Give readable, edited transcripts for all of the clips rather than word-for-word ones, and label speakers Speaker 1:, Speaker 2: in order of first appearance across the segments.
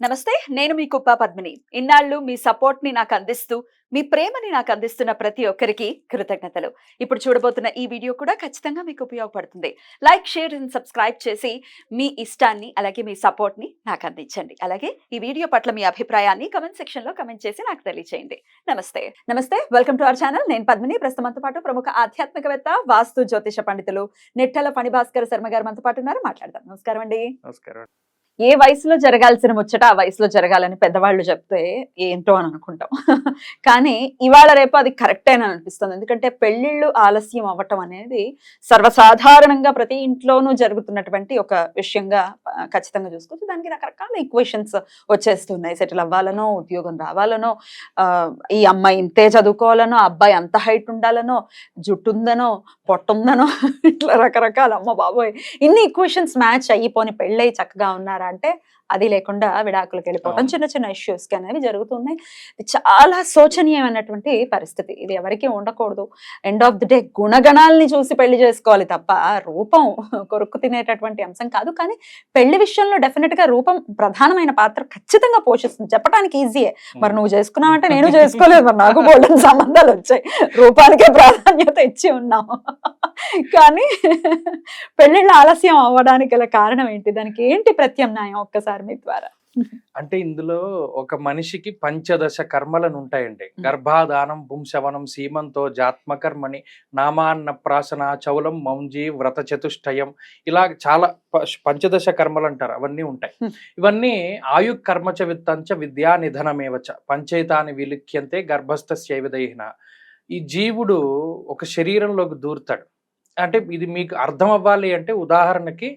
Speaker 1: నమస్తే. నేను మీ కుప్ప పద్మిని. ఇన్నాళ్ళు మీ సపోర్ట్‌ని నాకందిస్తూ, మీ ప్రేమని నాకందిస్తున్న ప్రతి ఒక్కరికి కృతజ్ఞతలు. ఇప్పుడు చూడబోతున్న ఈ వీడియో కూడా ఖచ్చితంగా మీకు ఉపయోగపడుతుంది. లైక్, షేర్ అండ్ సబ్స్క్రైబ్ చేసి మీ ఇష్టాన్ని, అలాగే మీ సపోర్ట్‌ని నాకందించండి. అలాగే ఈ వీడియో పట్ల మీ అభిప్రాయాన్ని కామెంట్ సెక్షన్‌లో కామెంట్ చేసి నాకు తెలియజేయండి. నమస్తే. నమస్తే. Welcome to our channel. నేను పద్మిని. ప్రస్తుతం మనతో పాటు ప్రముఖ ఆధ్యాత్మికవేత్త, వాస్తు జ్యోతిష పండితులు నిట్టల ఫణిభాస్కర్ శర్మ గారు మనతో పాటు ఉన్నారు. మాట్లాడదాం. నమస్కారం అండి.
Speaker 2: నమస్కారం.
Speaker 1: ఏ వయసులో జరగాల్సిన ముచ్చట ఆ వయసులో జరగాలని పెద్దవాళ్ళు చెప్తే ఏంటో అని అనుకుంటాం. కానీ ఇవాళ రేపు అది కరెక్టేనని అనిపిస్తుంది. ఎందుకంటే పెళ్ళిళ్ళు ఆలస్యం అవ్వటం అనేది సర్వసాధారణంగా ప్రతి ఇంట్లోనూ జరుగుతున్నటువంటి ఒక విషయంగా ఖచ్చితంగా చూసుకోవచ్చు. దానికి రకరకాల ఈక్వేషన్స్ వచ్చేస్తున్నాయి. సెటిల్ అవ్వాలనో, ఉద్యోగం రావాలనో, ఈ అమ్మాయి ఇంతే చదువుకోవాలనో, అబ్బాయి అంత హైట్ ఉండాలనో, జుట్టు ఉందనో, పొట్టుందనో, ఇట్లా రకరకాల అమ్మ బాబోయ్ ఇన్ని ఈక్వేషన్స్ మ్యాచ్ అయిపోని పెళ్ళై చక్కగా ఉన్నారు అంటే అది లేకుండా విడాకులకు వెళ్ళిపోవడం చిన్న చిన్న ఇష్యూస్ కి అనేవి జరుగుతున్నాయి. చాలా శోచనీయమైనటువంటి పరిస్థితి. ఇది ఎవరికి ఉండకూడదు. ఎండ్ ఆఫ్ ది డే గుణగణాలని చూసి పెళ్లి చేసుకోవాలి తప్ప రూపం కొరుక్కు తినేటటువంటి అంశం కాదు. కానీ పెళ్లి విషయంలో డెఫినెట్ గా రూపం ప్రధానమైన పాత్ర ఖచ్చితంగా పోషిస్తుంది. చెప్పడానికి ఈజీయే. మరి నువ్వు చేసుకున్నావంటే నేను చేసుకోలేదు, మరి నాకు బోల్డెన్ సంబంధాలు వచ్చాయి, రూపానికే ప్రాధాన్యత ఇచ్చి ఉన్నాము. కానీ పెళ్ళిళ్ళు ఆలస్యం అవ్వడానికి గల కారణం ఏంటి? దానికి ఏంటి ప్రత్యామ్నాయం? ఒక్కసారి మీ ద్వారా.
Speaker 2: అంటే ఇందులో ఒక మనిషికి పంచదశ కర్మలను ఉంటాయండి. గర్భాధానం, పుంసవనం, సీమంతో, జాత్మకర్మని, నామాన్న ప్రాసన, చౌలం, మౌంజీ, వ్రత చతుష్టయం, ఇలా చాలా పంచదశ కర్మలు అంటారు. అవన్నీ ఉంటాయి. ఇవన్నీ ఆయు కర్మచ విత్తంచ విద్యా నిధనమేవచ పంచైతాని విలిఖ్యంతే గర్భస్థస్యైవదైన. ఈ జీవుడు ఒక శరీరంలోకి దూరుతాడు. అంటే ఇది మీకు అర్థం అవ్వాలి అంటే ఉదాహరణకి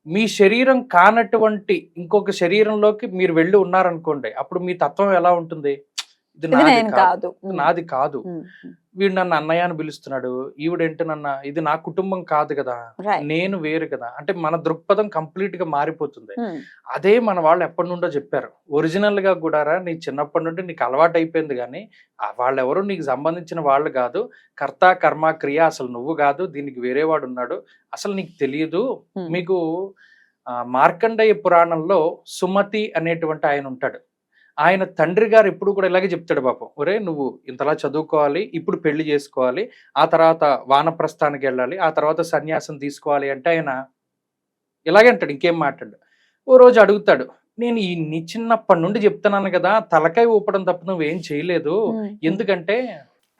Speaker 2: మీ శరీరం కానటువంటి ఇంకొక శరీరంలోకి మీరు వెళ్ళి ఉన్నారనుకోండి, అప్పుడు మీ తత్వం ఎలా ఉంటుంది? ఇది నాది కాదు, వీడు నన్ను అన్నయ్య అని పిలుస్తున్నాడు, ఈవిడేంటి నన్న, ఇది నా కుటుంబం కాదు కదా, నేను వేరు కదా. అంటే మన దృక్పథం కంప్లీట్ గా మారిపోతుంది. అదే మన వాళ్ళు ఎప్పటి నుండో చెప్పారు. ఒరిజినల్ గా కూడా నీ చిన్నప్పటి నుండి నీకు అలవాటు అయిపోయింది, కానీ వాళ్ళెవరు నీకు సంబంధించిన వాళ్ళు కాదు. కర్త కర్మ క్రియ అసలు నువ్వు కాదు, దీనికి వేరే వాడు ఉన్నాడు, అసలు నీకు తెలియదు. మీకు మార్కండేయ పురాణంలో సుమతి అనేటువంటి ఆయన ఉంటాడు. ఆయన తండ్రి గారు ఎప్పుడు కూడా ఇలాగే చెప్తాడు, పాపం, ఒరే నువ్వు ఇంతలా చదువుకోవాలి, ఇప్పుడు పెళ్లి చేసుకోవాలి, ఆ తర్వాత వానప్రస్థానికి వెళ్ళాలి, ఆ తర్వాత సన్యాసం తీసుకోవాలి అంటే ఆయన ఇలాగే అంటాడు, ఇంకేం మాట్లాడు. ఓ రోజు అడుగుతాడు, నేను ఈ నీ చిన్నప్పటి నుండి చెప్తున్నాను కదా, తలకాయ ఊపడం తప్ప నువ్వేం చేయలేదు, ఎందుకంటే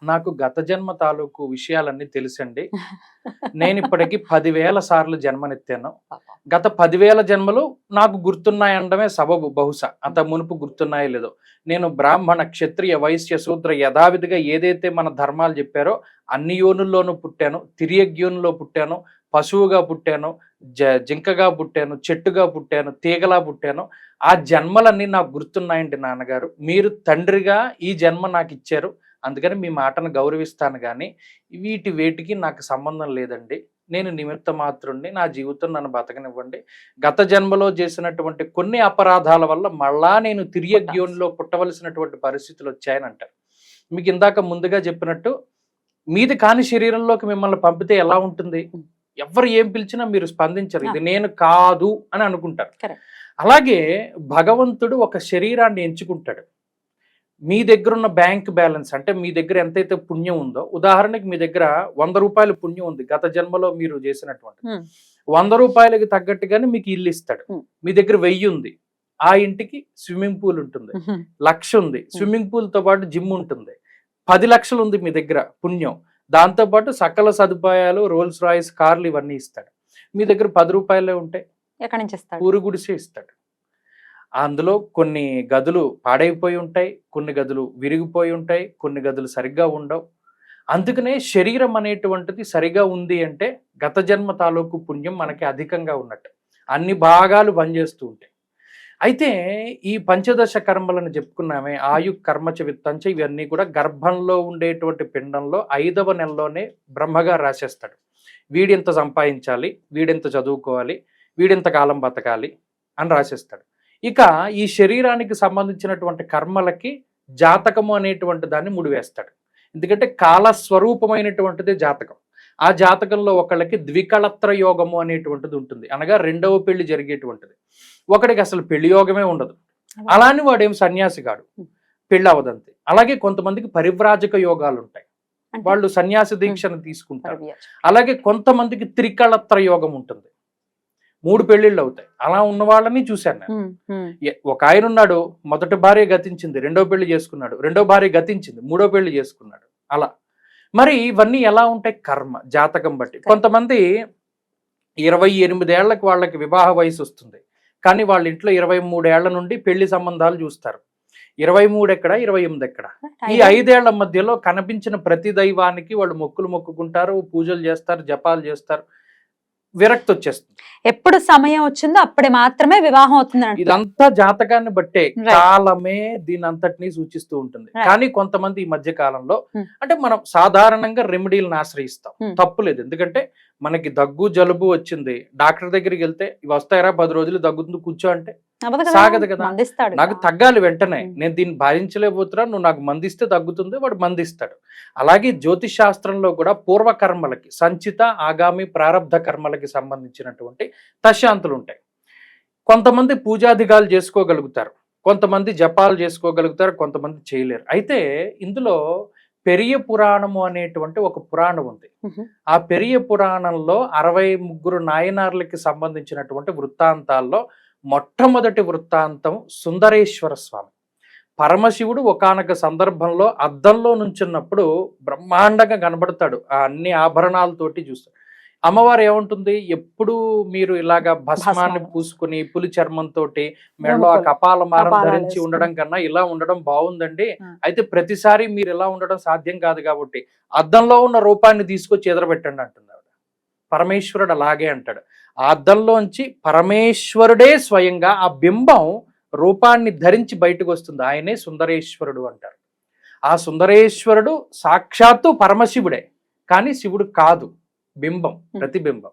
Speaker 2: నాకు గత జన్మ తాలూకు విషయాలన్నీ తెలుసండి. నేను ఇప్పటికి 10,000 సార్లు జన్మనెత్తాను. గత 10,000 జన్మలు నాకు గుర్తున్నాయండమే సబబు. బహుశా అంత మునుపు గుర్తున్నాయో లేదో. నేను బ్రాహ్మణ, క్షత్రియ, వైశ్య, శూద్ర యథావిధిగా ఏదైతే మన ధర్మాలు చెప్పారో అన్ని యోనుల్లోనూ పుట్టాను. తిరియగ్యోనులో పుట్టాను, పశువుగా పుట్టాను, జింకగా పుట్టాను, చెట్టుగా పుట్టాను, తీగలా పుట్టాను. ఆ జన్మలన్నీ నాకు గుర్తున్నాయండి నాన్నగారు. మీరు తండ్రిగా ఈ జన్మ నాకు ఇచ్చారు, అందుకని మీ మాటను గౌరవిస్తాను, కానీ వేటికి నాకు సంబంధం లేదండి. నేను నిమిత్త మాత్రుణ్ణి, నా జీవితం నన్ను బతకనివ్వండి. గత జన్మలో చేసినటువంటి కొన్ని అపరాధాల వల్ల మళ్ళా నేను తిరియగ్యోనిలో పుట్టవలసినటువంటి పరిస్థితులు వచ్చాయని అంటారు. మీకు ఇందాక ముందుగా చెప్పినట్టు మీది కాని శరీరంలోకి మిమ్మల్ని పంపితే ఎలా ఉంటుంది? ఎవరు ఏం పిలిచినా మీరు స్పందించరు, ఇది నేను కాదు అని అనుకుంటారు. అలాగే భగవంతుడు ఒక శరీరాన్ని ఎంచుకుంటాడు. మీ దగ్గర ఉన్న బ్యాంక్ బ్యాలెన్స్, అంటే మీ దగ్గర ఎంతైతే పుణ్యం ఉందో, ఉదాహరణకి మీ దగ్గర 100 రూపాయల పుణ్యం ఉంది గత జన్మలో మీరు చేసినటువంటి, 100 రూపాయలకి తగ్గట్టుగానే మీకు ఇల్లు ఇస్తాడు. మీ దగ్గర 1000 ఉంది, ఆ ఇంటికి స్విమ్మింగ్ పూల్ ఉంటుంది. 1,00,000 ఉంది, స్విమ్మింగ్ పూల్ తో పాటు జిమ్ ఉంటుంది. 10 లక్షలు ఉంది మీ దగ్గర పుణ్యం, దాంతో పాటు సకల సదుపాయాలు, రోల్స్ రాయిస్ కార్లు ఇవన్నీ ఇస్తాడు. మీ దగ్గర 10 రూపాయలే ఉంటాయి, ఎక్కడి నుంచి ఇస్తాడు? ఊరు గుడిసే ఇస్తాడు. అందులో కొన్ని గదులు పాడైపోయి ఉంటాయి, కొన్ని గదులు విరిగిపోయి ఉంటాయి, కొన్ని గదులు సరిగ్గా ఉండవు. అందుకనే శరీరం అనేటువంటిది సరిగా ఉంది అంటే గత జన్మ తాలూకు పుణ్యం మనకి అధికంగా ఉన్నట్టు. అన్ని భాగాలు పనిచేస్తూ ఉంటాయి. అయితే ఈ పంచదశ కర్మలను చెప్పుకున్నామే, ఆయు కర్మచ విత్తంచ, ఇవన్నీ కూడా గర్భంలో ఉండేటువంటి పిండంలో 5వ నెలలోనే బ్రహ్మగారు రాసేస్తాడు. వీడింత సంపాదించాలి, వీడింత చదువుకోవాలి, వీడింత కాలం బతకాలి అని రాసేస్తాడు. ఇక ఈ శరీరానికి సంబంధించినటువంటి కర్మలకి జాతకము అనేటువంటి దాన్ని ముడివేస్తాడు. ఎందుకంటే కాలస్వరూపమైనటువంటిది జాతకం. ఆ జాతకంలో ఒకళ్ళకి ద్వికళత్ర యోగము అనేటువంటిది ఉంటుంది, అనగా రెండవ పెళ్లి జరిగేటువంటిది. ఒకడికి అసలు పెళ్లి యోగమే ఉండదు, అలాని వాడేం సన్యాసి కాడు, పెళ్లి అవదంతే. అలాగే కొంతమందికి పరివ్రాజక యోగాలు ఉంటాయి, వాళ్ళు సన్యాసి దీక్షను తీసుకుంటారు. అలాగే కొంతమందికి త్రికళత్ర యోగం ఉంటుంది, 3 పెళ్లిళ్ళు అవుతాయి. అలా ఉన్న వాళ్ళని చూశాను నేను. ఒక ఆయన ఉన్నాడు, మొదటి భార్య గతించింది, రెండో పెళ్లి చేసుకున్నాడు, రెండో భార్య గతించింది, మూడో పెళ్లి చేసుకున్నాడు. అలా మరి ఇవన్నీ ఎలా ఉంటాయి? కర్మ, జాతకం బట్టి. కొంతమంది 28 ఏళ్లకు వాళ్ళకి వివాహ వయసు వస్తుంది, కానీ వాళ్ళ ఇంట్లో 23 ఏళ్ల నుండి పెళ్లి సంబంధాలు చూస్తారు. 23 ఎక్కడ, 28 ఎక్కడ? ఈ 5 ఏళ్ల మధ్యలో కనిపించిన ప్రతి దైవానికి వాళ్ళు మొక్కులు మొక్కుకుంటారు, పూజలు చేస్తారు, జపాలు చేస్తారు, విరక్తి వచ్చేస్తుంది.
Speaker 1: ఎప్పుడు సమయం వచ్చిందో అప్పుడే మాత్రమే వివాహం అవుతుంది.
Speaker 2: ఇదంతా జాతకాన్ని బట్టే, కాలమే దీని అంతటినీ సూచిస్తూ ఉంటుంది. కానీ కొంతమంది ఈ మధ్య కాలంలో అంటే మనం సాధారణంగా రెమెడీలను ఆశ్రయిస్తాం, తప్పులేదు. ఎందుకంటే మనకి దగ్గు జలుబు వచ్చింది, డాక్టర్ దగ్గరికి వెళ్తే ఇవి వస్తాయరా 10 రోజులు దగ్గుతుంది కూర్చో అంటే సాగదు కదా. నాకు తగ్గాలి వెంటనే, నేను దీన్ని భరించలేకపోతున్నా, నువ్వు నాకు మందిస్తే తగ్గుతుంది, వాడు మందిస్తాడు. అలాగే జ్యోతిష్ శాస్త్రంలో కూడా పూర్వకర్మలకి, సంచిత ఆగామి ప్రారబ్ధ కర్మలకి సంబంధించినటువంటి తశాంతులు ఉంటాయి. కొంతమంది పూజాధికాలు చేసుకోగలుగుతారు, కొంతమంది జపాలు చేసుకోగలుగుతారు, కొంతమంది చేయలేరు. అయితే ఇందులో పెరియ పురాణము అనేటువంటి ఒక పురాణం ఉంది. ఆ పెరియ పురాణంలో 63 నాయనార్లకి సంబంధించినటువంటి వృత్తాంతాల్లో మొట్టమొదటి వృత్తాంతం సుందరేశ్వర స్వామి. పరమశివుడు ఒకానొక సందర్భంలో అద్దంలో నుంచున్నప్పుడు బ్రహ్మాండంగా కనబడతాడు, ఆ అన్ని ఆభరణాలతోటి చూస్తాడు. అమ్మవారు ఏముంటుంది, ఎప్పుడు మీరు ఇలాగా భస్మాన్ని పూసుకుని పులి చర్మంతో మెడలో ఆ కపాలమారం ధరించి ఉండడం కన్నా ఇలా ఉండడం బాగుందండి. అయితే ప్రతిసారి మీరు ఇలా ఉండడం సాధ్యం కాదు కాబట్టి అద్దంలో ఉన్న రూపాన్ని తీసుకొచ్చి ఎదురబెట్టండి అంటుంది ఆవిడ. పరమేశ్వరుడు అలాగే అంటాడు. ఆ అద్దంలోంచి పరమేశ్వరుడే స్వయంగా ఆ బింబం రూపాన్ని ధరించి బయటకు వస్తుంది, ఆయనే సుందరేశ్వరుడు అంటారు. ఆ సుందరేశ్వరుడు సాక్షాత్తు పరమశివుడే, కానీ శివుడు కాదు, బింబం, ప్రతిబింబం.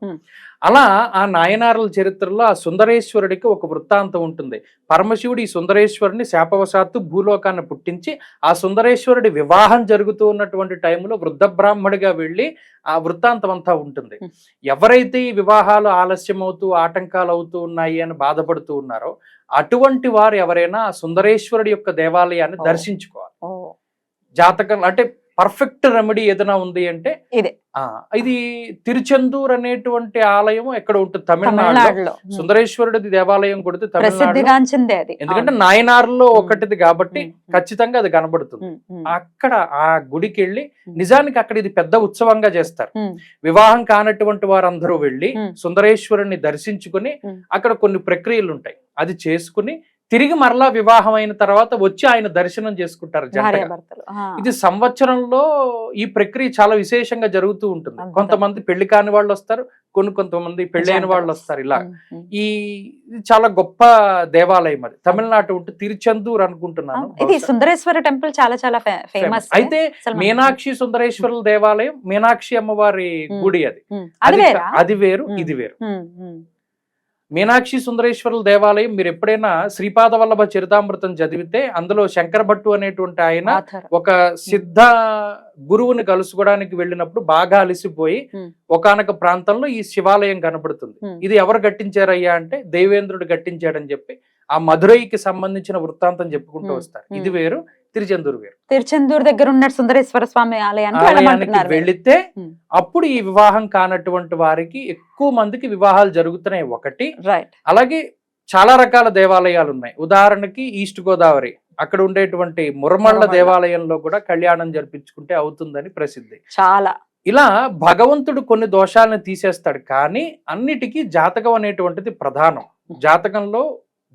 Speaker 2: అలా ఆ నాయనారుల చరిత్రలో ఆ సుందరేశ్వరుడికి ఒక వృత్తాంతం ఉంటుంది. పరమశివుడు ఈ సుందరేశ్వరుని శాపవశాత్తు భూలోకాన్ని పుట్టించి, ఆ సుందరేశ్వరుడి వివాహం జరుగుతూ ఉన్నటువంటి టైంలో వృద్ధ బ్రాహ్మడిగా వెళ్ళి ఆ వృత్తాంతం అంతా ఉంటుంది. ఎవరైతే ఈ వివాహాలు ఆలస్యం అవుతూ ఆటంకాలు అవుతూ ఉన్నాయి అని బాధపడుతూ ఉన్నారో అటువంటి వారు ఎవరైనా ఆ సుందరేశ్వరుడి యొక్క దేవాలయాన్ని దర్శించుకోవాలి. జాతకం అంటే పర్ఫెక్ట్ రెమెడీ ఏదైనా ఉంది అంటే ఇది తిరుచెందూర్ అనేటువంటి ఆలయం ఎక్కడ ఉంటుంది, తమిళనాడులో. సుందరేశ్వరుడి దేవాలయం కొడితే తమిళనాడు, ఎందుకంటే నాయనార్లో ఒకటిది కాబట్టి ఖచ్చితంగా అది కనబడుతుంది. అక్కడ ఆ గుడికి వెళ్ళి, నిజానికి అక్కడ ఇది పెద్ద ఉత్సవంగా చేస్తారు. వివాహం కానటువంటి వారందరూ వెళ్ళి సుందరేశ్వరుని దర్శించుకుని అక్కడ కొన్ని ప్రక్రియలు ఉంటాయి, అది చేసుకుని తిరిగి మరలా వివాహం అయిన తర్వాత వచ్చి ఆయన దర్శనం చేసుకుంటారు జంటగా. ఇది సంవత్సరంలో ఈ ప్రక్రియ చాలా విశేషంగా జరుగుతూ ఉంటుంది. కొంతమంది పెళ్లి కాని వాళ్ళు వస్తారు, కొంతమంది పెళ్లి వాళ్ళు వస్తారు. ఇలా ఈ చాలా గొప్ప దేవాలయం అది, తమిళనాడు ఉంటే తిరుచెందూర్ అనుకుంటున్నాను.
Speaker 1: ఇది సుందరేశ్వర టెంపుల్ చాలా చాలా ఫేమస్.
Speaker 2: అయితే మీనాక్షి సుందరేశ్వరుల దేవాలయం, మీనాక్షి అమ్మవారి గుడి, అది వేరు, ఇది వేరు. మీనాక్షి సుందరేశ్వరుల దేవాలయం మీరు ఎప్పుడైనా శ్రీపాద వల్లభ చరితామృతం చదివితే అందులో శంకర భట్టు అనేటువంటి ఆయన ఒక సిద్ధ గురువుని కలుసుకోవడానికి వెళ్ళినప్పుడు బాగా అలసిపోయి ఒకానొక ప్రాంతంలో ఈ శివాలయం కనబడుతుంది. ఇది ఎవరు కట్టించారయ్యా అంటే దేవేంద్రుడు కట్టించాడని చెప్పి ఆ మధురైకి సంబంధించిన వృత్తాంతం చెప్పుకుంటూ వస్తారు. ఇది వేరు, తిరుచెందూరు వేరు.
Speaker 1: తిరుచెందూరు దగ్గర ఉన్న సుందరేశ్వర స్వామి ఆలయానికి
Speaker 2: వెళితే అప్పుడు ఈ వివాహం కానటువంటి వారికి ఎక్కువ మందికి వివాహాలు జరుగుతున్నాయి ఒకటి. అలాగే చాలా రకాల దేవాలయాలు ఉన్నాయి. ఉదాహరణకి ఈస్ట్ గోదావరి, అక్కడ ఉండేటువంటి మురమళ్ళ దేవాలయంలో కూడా కళ్యాణం జరిపించుకుంటే అవుతుందని ప్రసిద్ధి.
Speaker 1: చాలా
Speaker 2: ఇలా భగవంతుడు కొన్ని దోషాలను తీసేస్తాడు, కానీ అన్నిటికీ జాతకం అనేటువంటిది ప్రధానం. జాతకంలో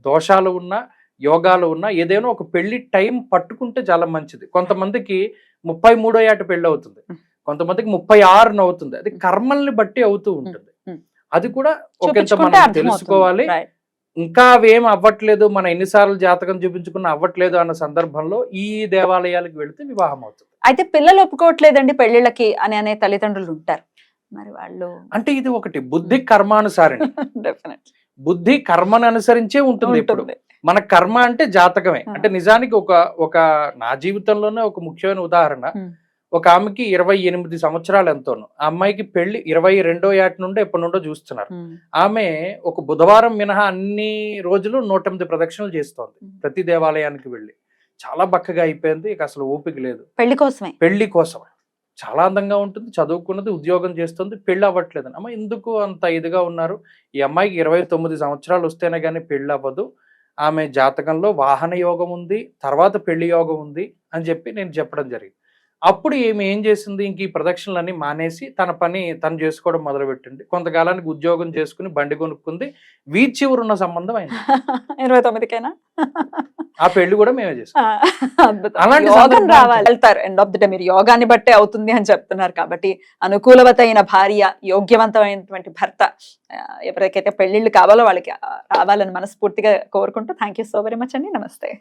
Speaker 2: దోషాలు ఉన్నా యోగాలు ఉన్నా ఏదైనా ఒక పెళ్లి టైం పట్టుకుంటే చాలా మంచిది. కొంతమందికి 33వ ఏట పెళ్లి అవుతుంది, కొంతమందికి 36 అవుతుంది. అది కర్మల్ని బట్టి అవుతూ ఉంటుంది. అది కూడా ఒకంత మనం తెలుసుకోవాలి. ఇంకా అవేం అవ్వట్లేదు, మనం ఎన్నిసార్లు జాతకం చూపించుకున్నా అవ్వట్లేదు అన్న సందర్భంలో ఈ దేవాలయాలకు వెళితే వివాహం అవుతుంది.
Speaker 1: అయితే పిల్లలు ఒప్పుకోవట్లేదండి పెళ్లిళ్ళకి అనే తల్లిదండ్రులు ఉంటారు, మరి వాళ్ళు
Speaker 2: అంటే ఇది ఒకటి బుద్ధి కర్మానుసారం. బుద్ధి కర్మను అనుసరించే ఉంటుంది ఎప్పుడు. మన కర్మ అంటే జాతకమే. అంటే నిజానికి ఒక నా జీవితంలోనే ఒక ముఖ్యమైన ఉదాహరణ, ఒక ఆమెకి 28 సంవత్సరాలు ఎంతోను. ఆ అమ్మాయికి పెళ్లి 22వ ఏట నుండో ఎప్పటి నుండో చూస్తున్నారు. ఆమె ఒక బుధవారం మినహా అన్ని రోజులు 108 ప్రదక్షిణలు చేస్తోంది ప్రతి దేవాలయానికి వెళ్ళి. చాలా బక్కగా అయిపోయింది. ఇక అసలు ఓపిక లేదు. పెళ్లి కోసం చాలా అందంగా ఉంటుంది, చదువుకున్నది, ఉద్యోగం చేస్తుంది, పెళ్లి అవ్వట్లేదు. అమ్మ ఎందుకు అంత ఇదిగా ఉన్నారు? ఈ అమ్మాయికి 29 సంవత్సరాలు వస్తేనే కానీ పెళ్లి అవ్వదు. ఆమె జాతకంలో వాహన యోగం ఉంది, తర్వాత పెళ్లి యోగం ఉంది అని చెప్పి నేను చెప్పడం జరిగింది. అప్పుడు ఈమె ఏం చేసింది, ఇంక ఈ ప్రదక్షిణలన్నీ మానేసి తన పని తను చేసుకోవడం మొదలుపెట్టింది. కొంతకాలానికి ఉద్యోగం చేసుకుని బండి కొనుక్కుంది. వీధి చివరున్న సంబంధం అయింది.
Speaker 1: 29కేనా?
Speaker 2: ఆ పెళ్లి కూడా మేమే చేసాం. అలాంటి
Speaker 1: యోగం
Speaker 2: సందర్భాలు
Speaker 1: రావాలి. వెళ్తారు ఎండ్ ఆఫ్ ది డే. మీరు యోగాన్ని బట్టే అవుతుంది అని చెప్తున్నారు కాబట్టి అనుకూలవతైన భార్య, యోగ్యవంతమైనటువంటి భర్త ఎవరికైతే పెళ్లిళ్ళు కావాలో వాళ్ళకి రావాలని మనస్ఫూర్తిగా కోరుకుంటూ thank you so very much అండి. నమస్తే.